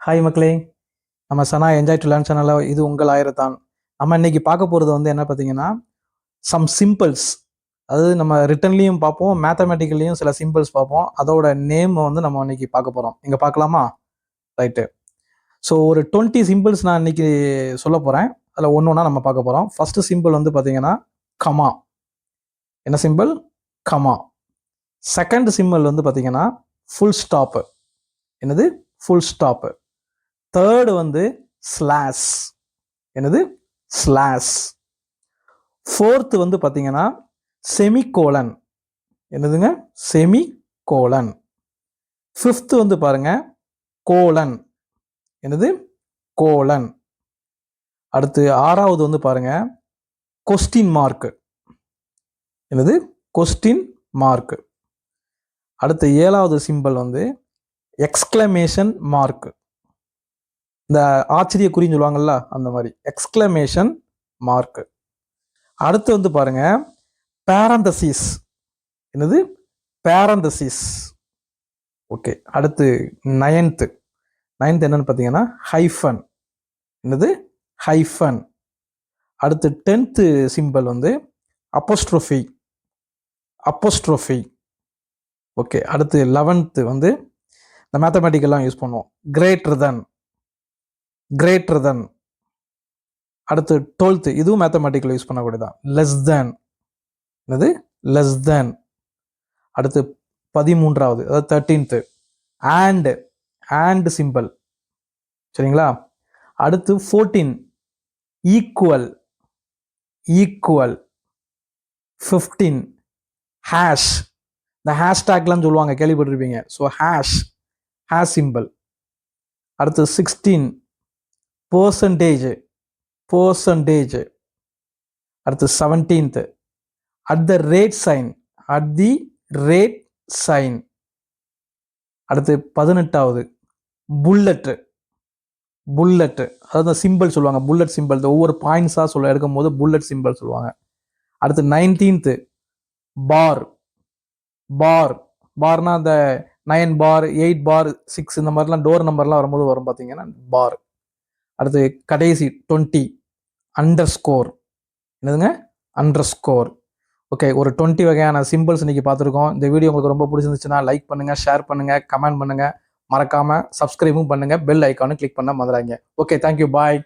Hi மக்களே, நம்ம சனா enjoy to learn சேனலில் இது உங்கள் ஆயிரத்தான். நம்ம இன்னைக்கு பார்க்க போகிறது வந்து என்ன பார்த்தீங்கன்னா, சம் சிம்பிள்ஸ். அதாவது நம்ம ரிட்டன்லையும் பார்ப்போம், மேத்தமெட்டிக்கல்லையும் சில சிம்பிள்ஸ் பார்ப்போம். அதோட நேம் வந்து நம்ம இன்னைக்கு பார்க்க போகிறோம். இங்கே பார்க்கலாமா? ரைட்டு. ஸோ ஒரு 20 சிம்பிள்ஸ் நான் இன்னைக்கு சொல்ல போகிறேன். அதில் ஒன்று ஒன்றா நம்ம பார்க்க போகிறோம். ஃபர்ஸ்ட் சிம்பிள் வந்து பார்த்தீங்கன்னா கமா. என்ன சிம்பிள்? கமா. செகண்ட் சிம்பிள் வந்து பார்த்தீங்கன்னா ஃபுல் ஸ்டாப்பு. என்னது? Full stop. தேர்டு வந்து ஸ்லாஷ். என்னது? ஸ்லாஷ். ஃபோர்த்து வந்து பார்த்தீங்கன்னா செமிகோலன். என்னதுங்க? செமிகோலன். ஃபிஃப்த்து வந்து பாருங்க கோலன். என்னது? கோலன். அடுத்து ஆறாவது வந்து பாருங்க கொஸ்டின் மார்க். என்னது? Question mark. அடுத்து ஏழாவது சிம்பிள் வந்து எக்ஸ்கிளமேஷன் மார்க். இந்த ஆச்சரிய குறின்னு சொல்லுவாங்கல்ல, அந்த மாதிரி எக்ஸ்கிளமேஷன் மார்க். அடுத்து வந்து பாருங்க பேரந்தசிஸ். என்னது? பேரந்தசிஸ். ஓகே. அடுத்து நைன்த் என்னன்னு பார்த்தீங்கன்னா ஹைஃபன். என்னது? ஹைஃபன். அடுத்து 10th சிம்பிள் வந்து அப்போஸ்ட்ரோஃபி. அப்போஸ்ட்ரோஃபி. ஓகே. அடுத்து 11th வந்து இந்த மேத்தமெட்டிக்கெல்லாம் யூஸ் பண்ணுவோம். Greater than. Greater than. அடுத்து 12th இதுவும் மேத்தமெட்டிக்கல் யூஸ் பண்ணக்கூடியதான். Less than. என்னது? Less than. அடுத்து 13வது அதாவது 13th and சிம்பிள். சரிங்களா? அடுத்து 14 ஈக்குவல். ஈக்குவல். 15 ஹேஷ். இந்த ஹேஷ்டேக்லாம் சொல்லுவாங்க, கேள்விப்பட்டிருப்பீங்க. So hash simple. அடுத்து 16 பர்சன்டேஜ். பர்சன்டேஜ். அடுத்து 17th at the rate sign. At the rate sign. அடுத்து 18வது புல்லட். புல்லட் அதாவது சிம்பிள் சொல்லுவாங்க. புல்லட் சிம்பிள் ஒவ்வொரு பாயிண்ட்ஸாக சொல்ல எடுக்கும் போது புல்லட் சிம்பிள் சொல்லுவாங்க. அடுத்து 19th பார். பார். பார்னா அந்த 9 பார் 8 பார் 6 இந்த மாதிரிலாம் டோர் நம்பர்லாம் வரும்போது வரும் பார்த்தீங்கன்னா பார். அடுத்து கடைசி 20 அண்டர் ஸ்கோர். என்னதுங்க? Under score. ஓகே. ஒரு 20 வகையான சிம்பிள்ஸ் இன்னைக்கு பார்த்துருக்கோம். இந்த வீடியோ உங்களுக்கு ரொம்ப பிடிச்சிருந்துச்சுன்னா லைக் பண்ணுங்க, ஷேர் பண்ணுங்க, கமெண்ட் பண்ணுங்க. மறக்காம சப்ஸ்கிரைபும் பண்ணுங்க. பெல் ஐக்கானும் கிளிக் பண்ண மறந்துடாதீங்க. ஓகே, தேங்க்யூ, பாய்.